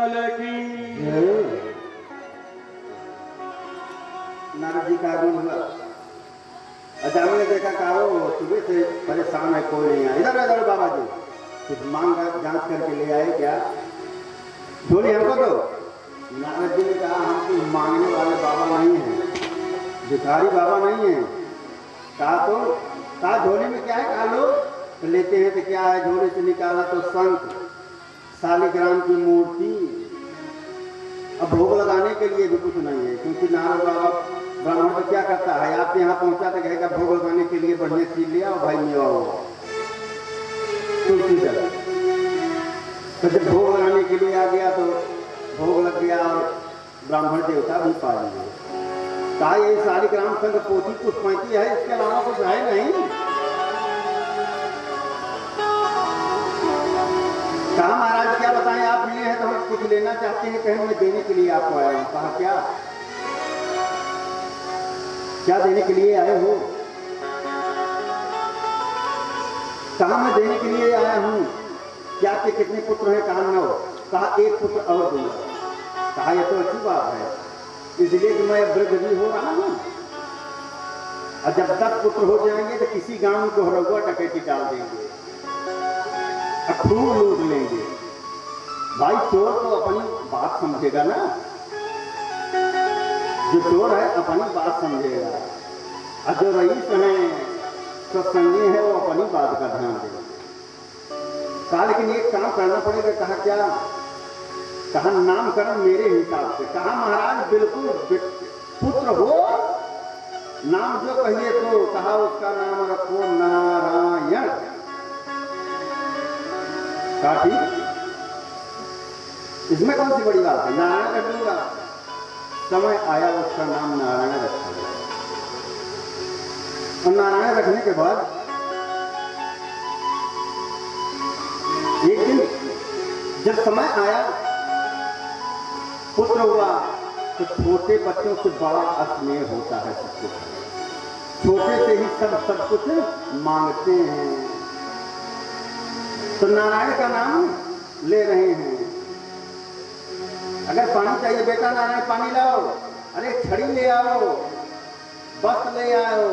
लाल की। नारद जी का आगमन हुआ। अजामिल ने देखा कारो सुबह से परेशान है, कोई नहीं आया। इधर इधर बाबा जी कुछ मांग जांच करके ले आए क्या? झोली हमको दो। नारद जी ने कहा हम कुछ मांगने वाले बाबा नहीं हैं, भिखारी बाबा नहीं हैं। कहा झोली में क्या है? कहा लो। तो लेते हैं तो क्या है? झोली से निकाला तो शंख, शालिग्राम की मूर्ति। अब भोग लगाने के लिए भी कुछ नहीं है, क्योंकि नारद बाबा ब्राह्मण तो क्या करता है, आपके यहाँ पहुंचा तो कहेगा भोग लगाने के लिए बढ़िया चीज लिया और भाई मेवा हुआ तुलसी जल। तो जब भोग लगाने के लिए आ गया तो भोग लग गया और ब्राह्मण देवता भी पा लिए। कहा ये शालिग्राम संग पोथी पुष्पैती है, इसके अलावा कुछ है नहीं। कहा महाराज क्या बताएं, आप मिले हैं तो हम कुछ लेना चाहते हैं, कहें मैं देने के लिए आपको आया हूँ। कहा क्या क्या देने के लिए आए हो? कहा मैं देने के लिए आया हूँ। क्या आपके कितने पुत्र हैं? कहा 9। कहा एक पुत्र और दूंगा। कहा यह तो अच्छी बात है, इसलिए कि मैं वृद्ध भी हो रहा हूँ और जब 10 पुत्र हो जाएंगे तो किसी गांव को हरगुआ डकैती डाल देंगे, खूब लूट लेंगे। भाई चोर तो अपनी बात समझेगा ना, जो चोर है अपनी बात समझेगा, और जो रईस है सत्संगी है वो अपनी बात का ध्यान देगा। कहा लेकिन एक काम करना पड़ेगा। कहा क्या? कहा नामकरण मेरे हिसाब से। कहा महाराज बिल्कुल पुत्र हो, नाम जो कहिए तो। कहा उसका नाम रखो नारायण। कहा ठीक, इसमें कौन सी बड़ी बात है, नारायण रख दूंगा। समय आया उसका नाम नारायण रखा गया। और नारायण रखने के बाद एक दिन जब समय आया पुत्र हुआ तो छोटे बच्चों से बड़ा स्नेह होता है सब कुछ, छोटे से ही सब कुछ मांगते हैं। तो नारायण का नाम ले रहे हैं। अगर पानी चाहिए बेटा नारायण पानी लाओ, अरे छड़ी ले आओ, वस्त्र ले आओ,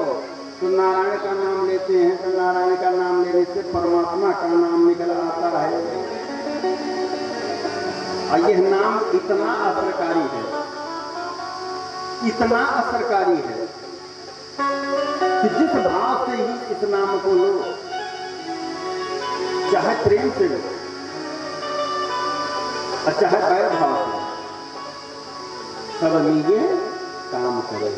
तो नारायण का नाम लेते हैं। तो नारायण का नाम लेने से परमात्मा का नाम निकल आता है। और यह नाम इतना असरकारी है, इतना असरकारी है कि जिस भाव से ही इस नाम को लो, चाहे प्रेम से लो और चाहे बैर भाव से, सब नीचे काम करे।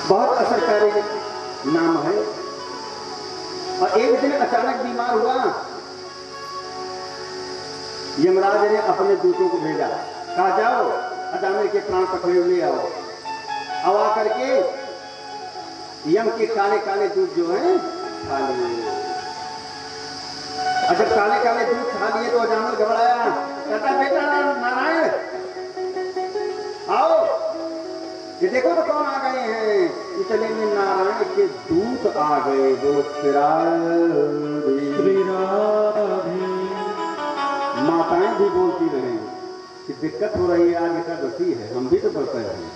बहुत असरकारी नाम है। और एक दिन अचानक बीमार हुआ, यमराज ने अपने दूतों को भेजा। कहा जाओ अजामिल के प्राण पकड़े ले आओ। अब आकर के यम के काले काले दूध जो हैं खा लिए। और जब काले काले दूध खा लिए तो अजामिल घबराया, कहता बेटा नारायण आओ, ये देखो तो कौन आ गए हैं। इतने में नारायण के दूत आ गए। वो माताएं भी बोलती रहे कि दिक्कत हो रही है, आज एकादशी है, हम भी तो बरते हैं,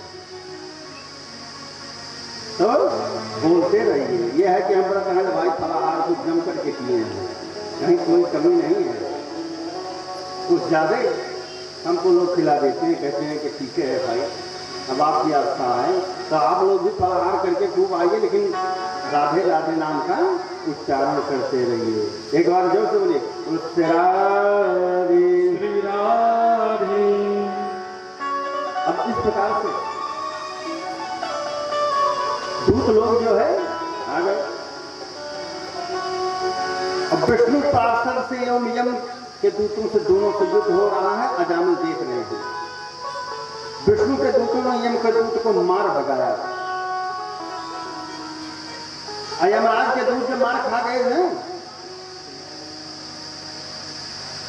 तो बोलते रहिए। यह है कि हम व्रत हैं भाई, फलाहार कुछ जम करके किए हैं, कहीं कोई कमी नहीं है। कुछ ज्यादा हमको लोग खिला देते हैं, कहते हैं कि ठीक है भाई अब आपकी आस्था है तो आप लोग भी फलाहार करके खूब आइए, लेकिन राधे राधे नाम का उच्चारण करते रहिए। एक बार जोर से बोलिए श्री राधे। अब इस प्रकार से दूत लोग जो है आ गए। अब विष्णु पार्षद से एवं यम के दूतों से दोनों से युद्ध हो रहा है। अजामिल देख रहे हैं। विष्णु के दूतों ने यम के दूत को मार भगाया। यमराज के दूत जो मार खा गए हैं,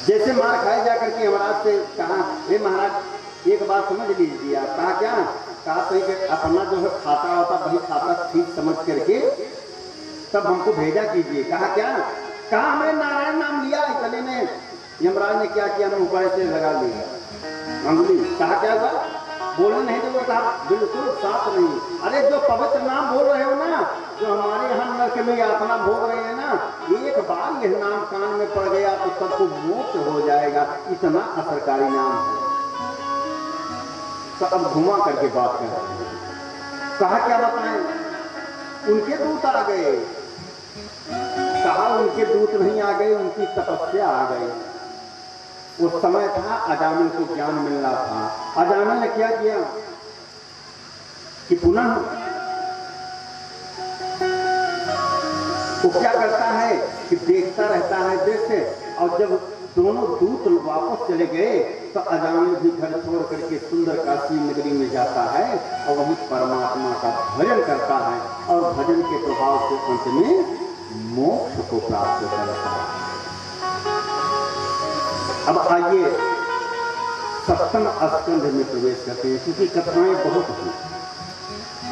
जैसे मार खाए जाकर के यमराज से कहा, हे महाराज एक बात समझ लीजिए। आप कहा क्या? कहा तो कि अपना जो है खाता होता वही खाता ठीक समझ करके तब हमको भेजा कीजिए। कहा क्या? कहा हमने नारायण नाम लिया, इतने में यमराज ने क्या किया, मुंह पर से लगा लिया अंगुली। कहा क्या हुआ, बोलने नहीं दो, कहा बिल्कुल साफ नहीं। अरे जो पवित्र नाम बोल रहे हो ना, जो हमारे यहाँ नरक में यातना भोग रहे हैं ना, एक बार यह नाम कान में पड़ गया तो सबको मोक्ष हो जाएगा, इतना असरकारी नाम है। तो अब घुमा करके बात कर रहे हैं। कहा क्या बताएं, उनके दूत आ गए। कहा उनके दूत नहीं आ गए, उनकी तपस्या आ गई। वो समय था अजामिल को ज्ञान मिलना था। अजामिल ने क्या किया कि पुनः वो क्या करता है कि देखता रहता है दृश्य, और जब दोनों दूत वापस चले गए तो अजामिल भी घर छोड़ करके सुंदर काशी नगरी में जाता है और वहीं परमात्मा का भजन करता है, और भजन के प्रभाव से अंत में मोक्ष को प्राप्त करता है। अब आइए सप्तम स्कंध में प्रवेश करते हैं, क्योंकि कथाएं बहुत हैं।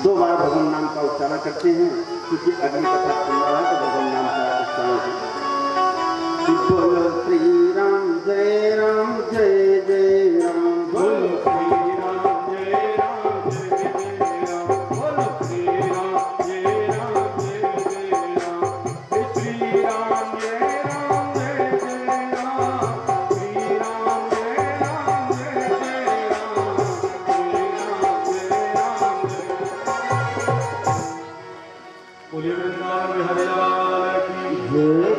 2 बार भगवान नाम का उच्चारण करते हैं, क्योंकि अगली कथा सुन रहा है तो भगवान नाम का उच्चारण बोलो श्री राम जय राम जय जय राम, बोलो श्री राम जय राम जय जय राम, बोलो श्री राम जय राम जय जय राम, श्री राम जय राम जय जय राम, श्री राम जय राम जय जय राम, श्री राम जय राम जय। बोलिए वृंदावन बिहारी लाल की जय।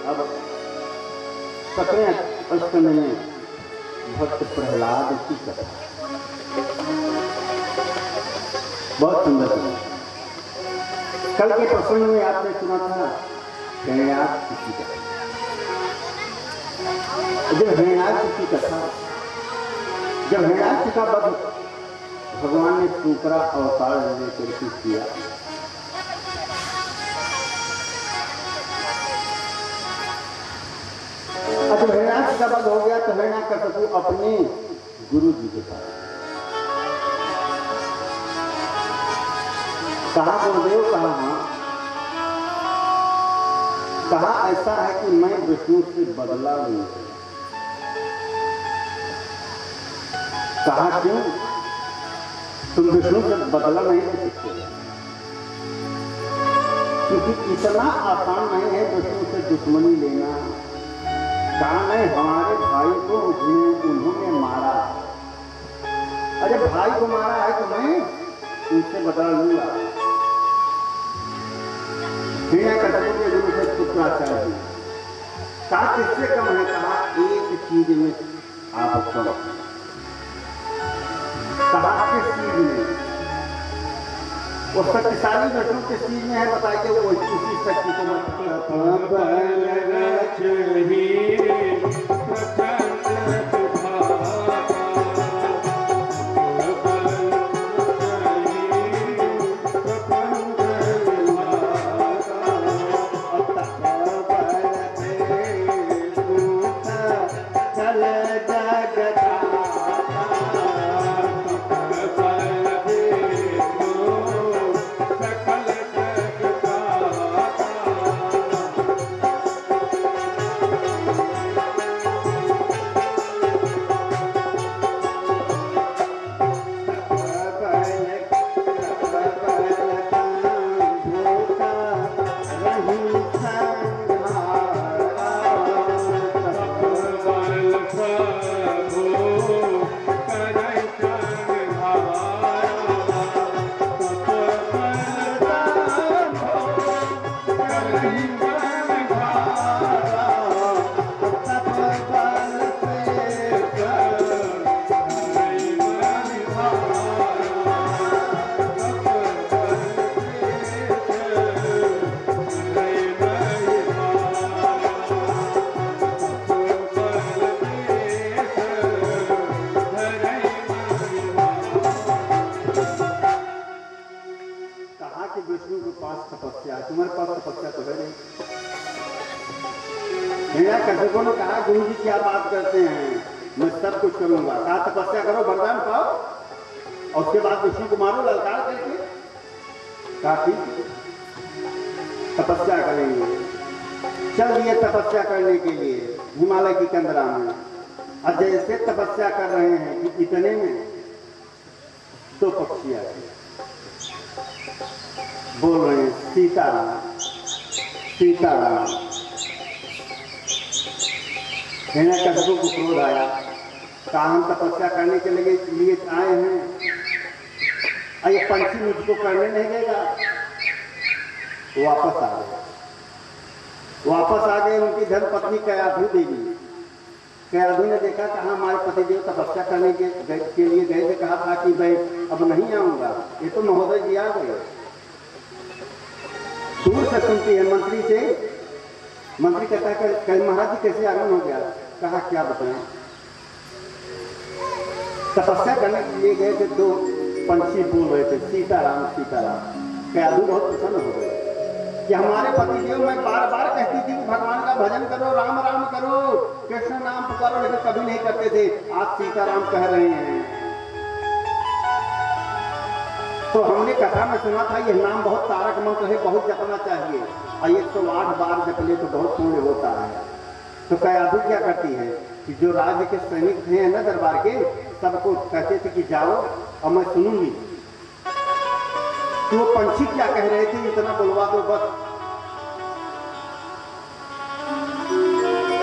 अब 17वें स्कंध में भक्त प्रहलाद की कथा बहुत सुंदर है। कल के प्रसंग में आपने सुना था हिरण्याक्ष की कथा। जब हिरण्याक्ष की कथा, जब हिरण्याक्ष का वध भगवान ने सूकरा अवतार लेकर किया, जब हिरण्याक्ष का वध हो गया तो हिरण्याकशिपु अपने गुरु जी के पास कहा, गुरुदेव कहा हाँ, कहा ऐसा है कि मैं विष्णु से बदला नहीं। कहा क्यों, तुम विष्णु से बदला नहीं ले सकते, क्योंकि इतना आसान नहीं है विष्णु से दुश्मनी लेना। कहा नहीं, हमारे भाई को उन्होंने मारा, अरे भाई को मारा है तो मैं उनसे बदला लूंगा। हिरण्याकशिपु के गुरु से शुक्राचार्य कहा किससे कम है, कहा एक चीज में आप कम। कहा किस चीज में, वो शक्तिशाली विष्णु किस चीज में है बताइए, वो उसी शक्ति को मत हिरण्याकशिपु ने कहा गुरु जी क्या बात करते हैं, मैं सब कुछ करूंगा। कहा तपस्या करो, वरदान पाओ, और उसके बाद विष्णु को मारो ललकार करके। कहा ठीक तपस्या करेंगे। चल दिए तपस्या करने के लिए हिमालय की कंदरा में। और जैसे तपस्या कर रहे हैं कि इतने में दो पक्षी आए बोल रहे हैं सीताराम सीताराम। हिरण्यकशिपु को क्रोध आया, कहा हम तपस्या करने के लिए आए हैं और ये पंछी मुझको करने नहीं देगा। वापस आ गए, वापस आ गए। उनकी धर्म पत्नी कयाधु देवी, कयाधु ने देखा कहा हमारे पतिदेव तपस्या करने के लिए गए थे, कहा था कि भाई अब नहीं आऊंगा, ये तो महोदय जी आ गए। दूर से सुनती है मंत्री से, मंत्री कहता है कि महाराज जी कैसे आगमन हो गया। कहा क्या बताएं, तपस्या करने के लिए गए थे, दो पंछी बोल रहे थे सीताराम सीताराम। कयाधु बहुत प्रसन्न हो गए कि हमारे पतिदेव मैं बार बार कहती थी कि भगवान का भजन करो, राम राम करो, कृष्ण नाम पुकारो, लेकिन कभी नहीं करते थे। आज सीताराम कह रहे हैं। तो हमने कथा में सुना था यह नाम बहुत तारक मंत्र है, बहुत जपना चाहिए और 108 बार जप ले तो बहुत पुण्य होता है। तो कयाधु क्या करती है कि जो राज्य के सैनिक हैं ना दरबार के, सबको कहते थे कि जाओ और मैं सुनूंगी कि वो पंछी क्या कह रहे थे, इतना बुलवा दो बस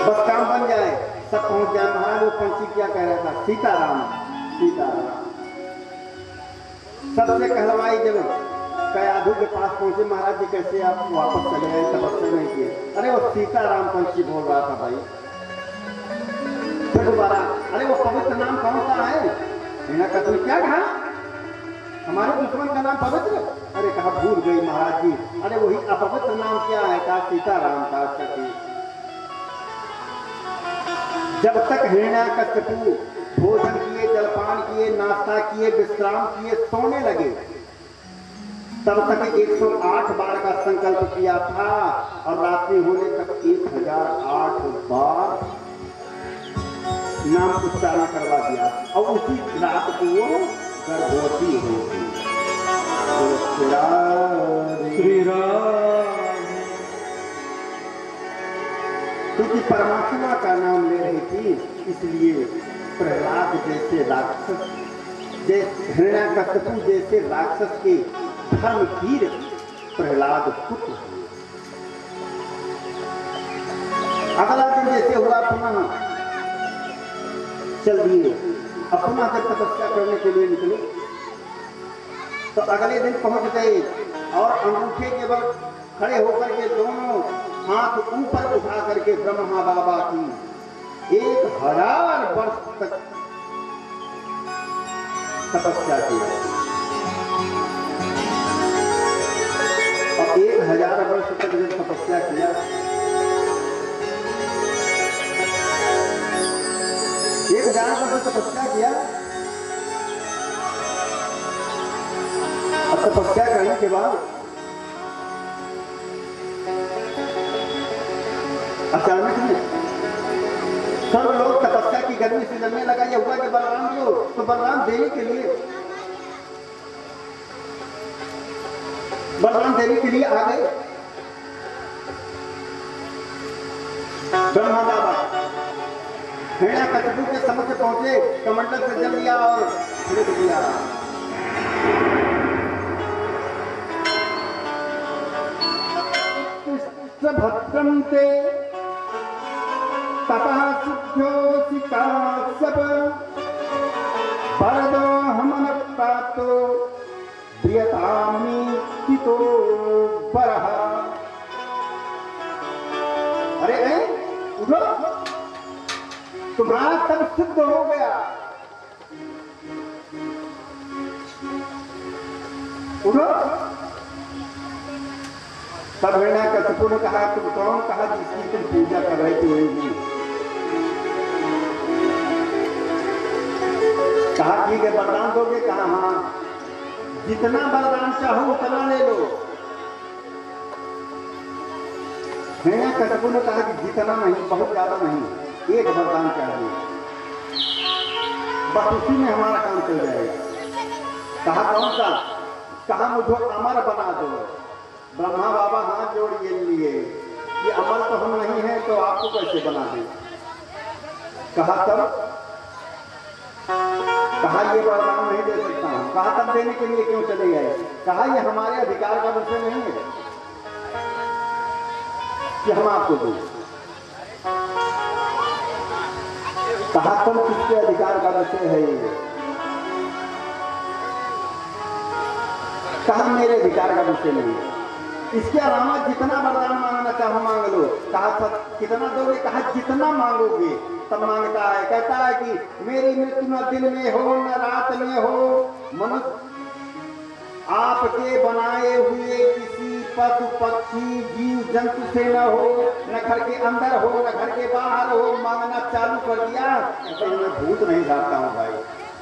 बस काम बन जाए, सब पहुंच जाए। महाराज वो पंछी क्या कह रहा था, सीताराम सीताराम। सबसे कहलवाई जब कयाधु के पास पहुंचे, महाराज जी कैसे आप वापस चले गए, तपस्या नहीं किए। अरे वो सीताराम पंछी बोल रहा था भाई। फिर दोबारा, अरे वो पवित्र नाम कौन सा है। हिरण्यकशिपु क्या कहा, हमारे दुश्मन का नाम पवित्र। अरे कहा भूल गई महाराज जी। अरे वही अपवित्र नाम क्या है, कहा सीताराम का। जब तक हिरण्यकशिपु भोजन किए, जलपान किए, नाश्ता किए, विश्राम किए, सोने लगे, तब तक 108 बार का संकल्प किया था और रात्रि होने तक 1008 बार नाम उच्चारण करवा दिया। और उसी रात को वो गर्भवती हो गई। श्री राम, क्योंकि परमात्मा का नाम ले रही थी, इसलिए प्रहलाद जैसे राक्षस, हिरण्यकशिपु जैसे राक्षस के धर्मवीर प्रहलाद पुत्र हुए। अगला दिन जैसे हुआ पुनः चल दिए, अपना जब तपस्या करने के लिए निकले तो अगले दिन पहुंच गए और अंगूठे के बल खड़े होकर के दोनों हाथ ऊपर उठा करके ब्रह्मा बाबा की 1000 वर्ष तक तपस्या की। और 1000 वर्ष तक जब तपस्या किया, 1000 वर्ष तपस्या किया, अब तपस्या करने के बाद अचानक में सब लोग तपस्या की गर्मी से जलने लगा। यह हुआ कि बलराम को, तो बलराम देने के लिए आ गए। ब्रह्मा बाबा हिरण्यकशिपु के समक्ष पहुंचे, कमंडल से जल लिया और छिड़क दिया। भद्रम ते तपः सिद्ध्योऽसि काश्यप, वरदो हमन प्राप्तो प्रियतामि कितो वरः। अरे उठो, तुम्हारा तप सिद्ध हो गया। उठो। तब हिरण्यकशिपु ने कहा तुम कौन, कहा जिसकी तुम पूजा कर रहे थे वही। कहा ठीक है वरदान दोगे, कहा हाँ, जितना वरदान चाहो उतना ले लो। हिरण्यकशिपु ने कहा कि जितना नहीं, बहुत ज्यादा नहीं, एक वरदान चाहिए, बस उसी में हमारा काम चल जाएगा। कहा कौन सा, कहा मुझे अमर बना दो। ब्रह्मा बाबा हाथ जोड़ लिए, कि अमल तो हम नहीं है तो आपको कैसे बना दें। कहा तब, कहा ये वरदान नहीं दे सकता हूं। कहा तब देने के लिए क्यों चले गए। कहा ये हमारे अधिकार का विषय नहीं है कि हम आपको दें। कहा तब किसके अधिकार का विषय है ये। कहा मेरे अधिकार का विषय नहीं है। इसके अलावा जितना वरदान मांगना चाहो मांग लो। कहा सब कितना दोगे। कहा जितना मांगोगे। तब मांगता है, कहता है कि मेरी मृत्यु न दिन में हो न रात में हो, मनुष्य आपके बनाए हुए किसी पशु पक्षी जीव जंतु से न हो, न घर के अंदर हो न घर के बाहर हो। मांगना चालू कर दिया तो मैं भूत नहीं झाड़ता हूँ भाई।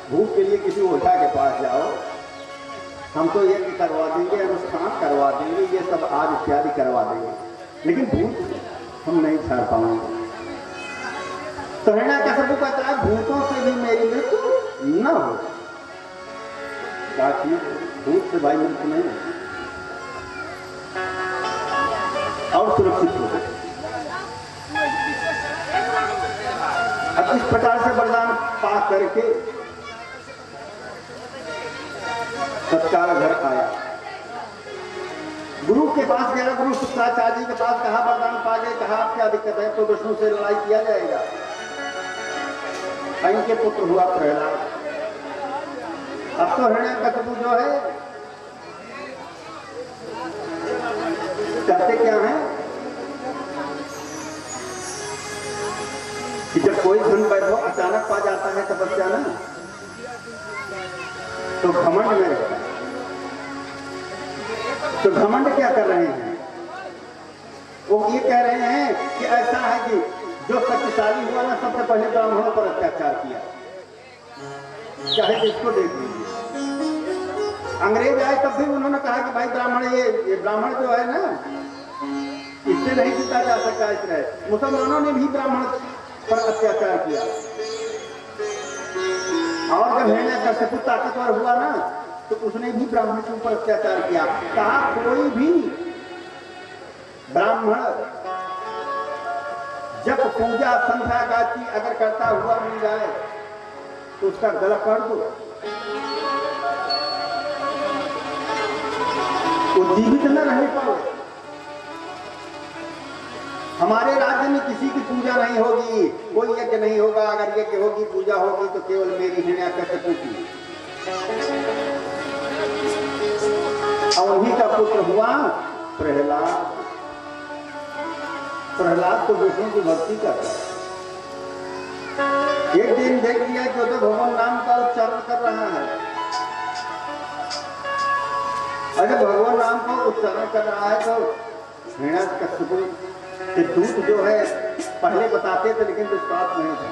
भूत के लिए किसी ओझा के पास जाओ, हम तो यज्ञ करवा देंगे, अनुष्ठान करवा देंगे, ये सब आज इत्यादि करवा देंगे, लेकिन भूत हम नहीं झाड़ पाएंगे। तो हिरण्यकशिपु कहता है भूतों से भी मेरी मृत्यु न हो। ताकि भूत से भाई मृत्यु नहीं और सुरक्षित हो। अब इस प्रकार से वरदान पा करके तत्काल घर आया। गुरु के पास गया, गुरु शुक्राचार्य जी के पास। कहा वरदान पा गए। कहा क्या दिक्कत है। तो विष्णु से लड़ाई किया जाएगा। इनके पुत्र हुआ प्रहलाद। अब तो हिरण्यकशिपु जो है करते क्या है कि जब कोई धन वैभव अचानक पा जाता है तपस्या ना, तो घमंड में रहता है। तो घमंड क्या कर रहे हैं। वो ये कह रहे हैं कि ऐसा है कि जो शक्तिशाली हुआ ना सबसे पहले ब्राह्मणों पर अत्याचार किया। चाहे इसको देख लीजिए। अंग्रेज आए तब भी उन्होंने कहा कि भाई ब्राह्मण ये ब्राह्मण जो है ना इससे नहीं जीता जा सकता। इस तरह मुसलमानों ने भी ब्राह्मण पर अत्याचार किया। और जब हिरण्यकशिपु ताकतवर हुआ ना तो उसने भी ब्राह्मण के ऊपर अत्याचार किया। कहा कोई भी ब्राह्मण जब पूजा संध्या गाती अगर करता हुआ मिल जाए तो उसका गला काट दो। वो जीवित न रह पाओ। हमारे राज्य में किसी की पूजा नहीं होगी, कोई यज्ञ नहीं होगा। अगर यज्ञ होगी पूजा होगी तो केवल मेरी हिरण्यकशिपु की। और उन्हीं का पुत्र हुआ प्रहलाद। प्रहलाद तो विष्णु की भक्ति करता है। एक दिन देख लिया कि तो भगवान नाम का उच्चारण कर रहा है। अगर भगवान नाम का उच्चारण कर रहा है तो हिरण्यकशिपु के दूत जो है पहले बताते थे लेकिन विश्वास नहीं था।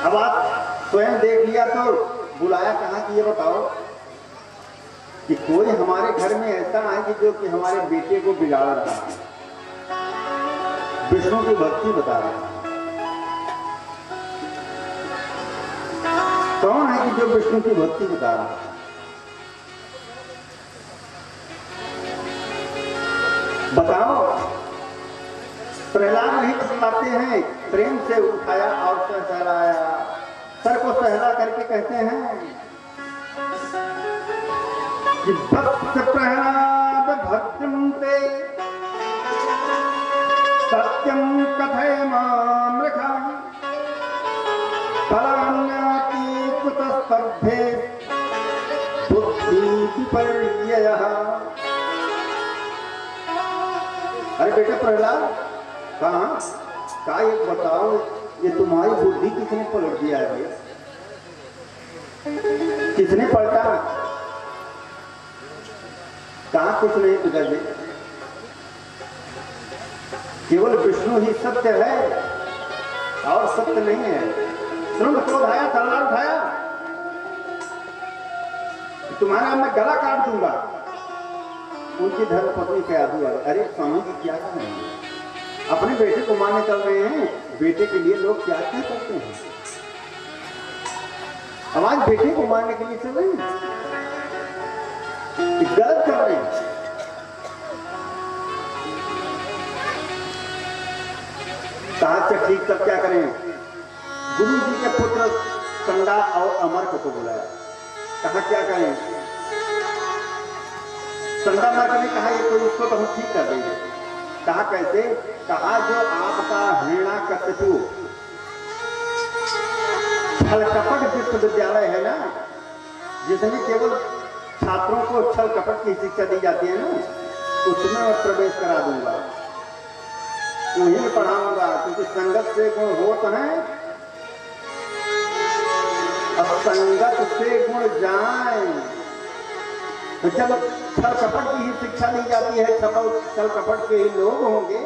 अब आप स्वयं देख लिया तो बुलाया। कहा कि ये बताओ कि कोई हमारे घर में ऐसा है कि जो कि हमारे बेटे को बिगाड़ रहा है, विष्णु की भक्ति बता रहा है। कौन है कि जो विष्णु की भक्ति बता रहा है। बताओ। प्रहलाद नहीं बताते हैं। प्रेम से उठाया और सहलाया। सर को सहला करके कहते हैं कि भक्त प्रहलाद भक्तिंते सत्यम कथय मामृखा फलान्याति कुतस्तभ्ये बुद्धि विपर्ययः। अरे बेटा प्रहलाद कहा ये बताओ ये तुम्हारी बुद्धि किसने पलट दिया है भैया। किसने पलटा। कहा कुछ नहीं बिगड़ गई। केवल विष्णु ही सत्य है और सत्य नहीं है। तुरंत क्रोध आया, तलवार उठाया। तुम्हारा मैं गला काट दूंगा। उनकी धर्मपत्नी के आदमी आए। अरे स्वामी जी क्या कर रहे हैं। अपने बेटे को मारने चल रहे हैं। बेटे के लिए लोग क्या क्या करते हैं। अब आज बेटे को मारने के लिए चल रहे हैं, गलत कर रहे हैं। कहा अच्छा ठीक, तब क्या करें? गुरु जी के पुत्र संडा और अमर को बुलाया। कहा क्या करें? संडा मर्ग ने कहा ये कोई, उसको तो हम ठीक कर देंगे। कहा कैसे? कहा जो आपका हिरण्याकशिपु छल कपट विश्वविद्यालय है ना, जिसमें केवल छात्रों को छल कपट की शिक्षा दी जाती है ना, उसमें मैं प्रवेश करा दूंगा, उन्हीं में पढ़ाऊंगा। क्योंकि संगत से गुण होत हैं, अब संगत से गुण जाए। तो जब छल कपट की ही शिक्षा दी जाती है, छल कपट के ही लोग होंगे,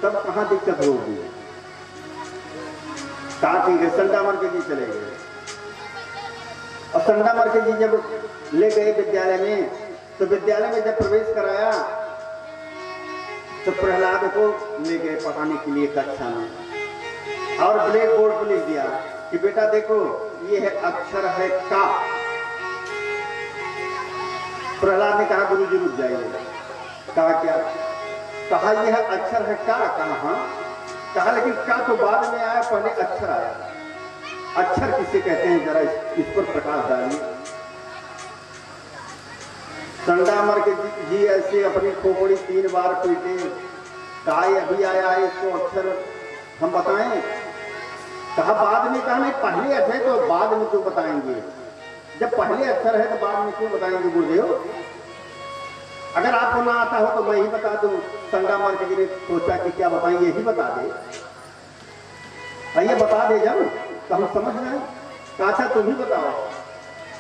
तब कहां दिक्कत होगी? कहा ठीक है, संडा मर्ग जी चले गए। और संडा मर्ग जी जब ले गए विद्यालय में, तो विद्यालय में जब प्रवेश कराया तो प्रहलाद को ले गए पढ़ाने के लिए कक्षा में, और ब्लैक बोर्ड पर लिख दिया कि बेटा देखो ये है अक्षर है का। प्रहलाद ने कहा गुरु जी रुक जाइए। कहा क्या? कहा यह अक्षर है का। कहा हाँ। कहा लेकिन का तो बाद में आया, पहले अक्षर आया। अक्षर किसे कहते हैं, जरा इस पर प्रकाश डालिए। संडा मर्ग जी ऐसे अपनी खोपड़ी 3 बार पीटे। कहा अभी आया है, इसको अक्षर हम बताएं? कहा बाद में। कहा नहीं, पहले अक्षर है तो बाद में क्यों बताएंगे? जब पहले अक्षर है तो बाद में क्यों बताएंगे गुरुदेव? अगर आपको ना आता हो तो मैं ही बता दूं। संडा मर्ग जी ने सोचा कि क्या बताएं, यही बता दे। ये बता दे जब तो हम समझ रहे। कहा अच्छा तुम ही बताओ।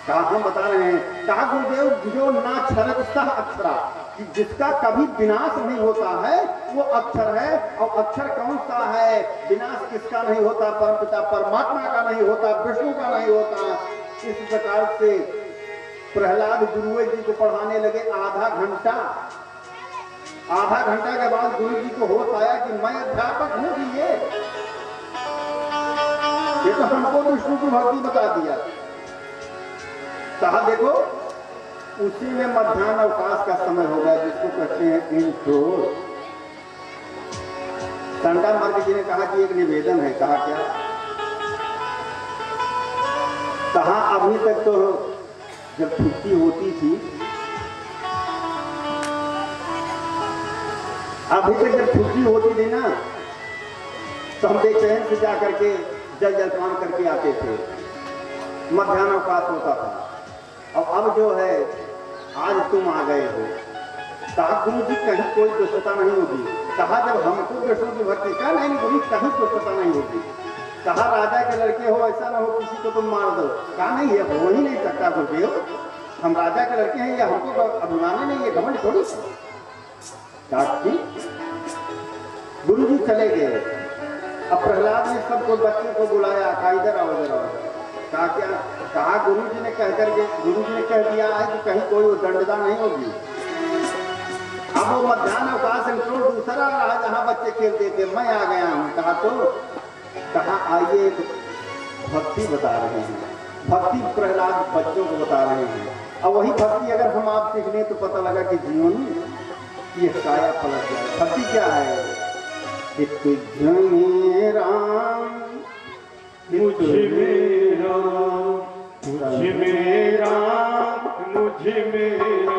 कहा हम बता रहे हैं। कहा गुरुदेव जो ना क्षरत सह अक्षरा, जिसका कभी विनाश नहीं होता है वो अक्षर है। और अक्षर कौन सा है? विनाश किसका नहीं होता? परमपिता परमात्मा का नहीं होता, विष्णु का नहीं होता। इस प्रकार से प्रहलाद गुरुए जी को पढ़ाने लगे आधा घंटा। आधा घंटा के बाद गुरु जी को होश आया कि मैं अध्यापक हूं कि ये तो हमको विष्णु की भक्ति बता दिया। कहा देखो उसी में मध्याह्न अवकाश का समय होगा, जिसको कहते हैं इंट्रो। संडा मर्ग जी ने कहा कि एक निवेदन है। कहा क्या? कहा अभी तक तो जब छुट्टी होती थी, अभी तक जब छुट्टी होती थी ना, तो हम बेचैन से जाकर के जल जलपान करके आते थे, मध्याह्न अवकाश होता था। और अब जो है आज तुम आ गए हो। कहा गुरु जी कहीं कोई दुष्टता नहीं होगी। कहा जब हमको विष्णु की भक्ति का नहीं गुरु कहीं दुष्टता नहीं होगी। कहा राजा के लड़के हो, ऐसा ना हो किसी को तुम मार दो। कहा नहीं ये हो ही नहीं सकता गुरुदेव, हम राजा के लड़के हैं, ये हमको तो अभिमान नहीं, ये घमंड थोड़ी। गुरु जी चले गए। अब प्रहलाद ने सबको बच्चों को बुलाया, कहा इधर आओ इधर आओ। कहा क्या? कहा गुरु जी ने कह करके गुरु जी ने कह दिया है कि कहीं कोई दंडता नहीं होगी। अब वो मध्याह्न अवकाश दूसरा रहा जहाँ बच्चे खेलते थे, मैं आ गया हूँ। कहा तो कहा आइए भक्ति बता रहे हैं। भक्ति प्रहलाद बच्चों को बता रहे हैं। और वही भक्ति अगर हम आप सीख लें तो पता लगा कि जीवन ये काया पलट जाए। भक्ति क्या है? तुझमें राम मुझ में राम, मुझ में राम मुझ में राम।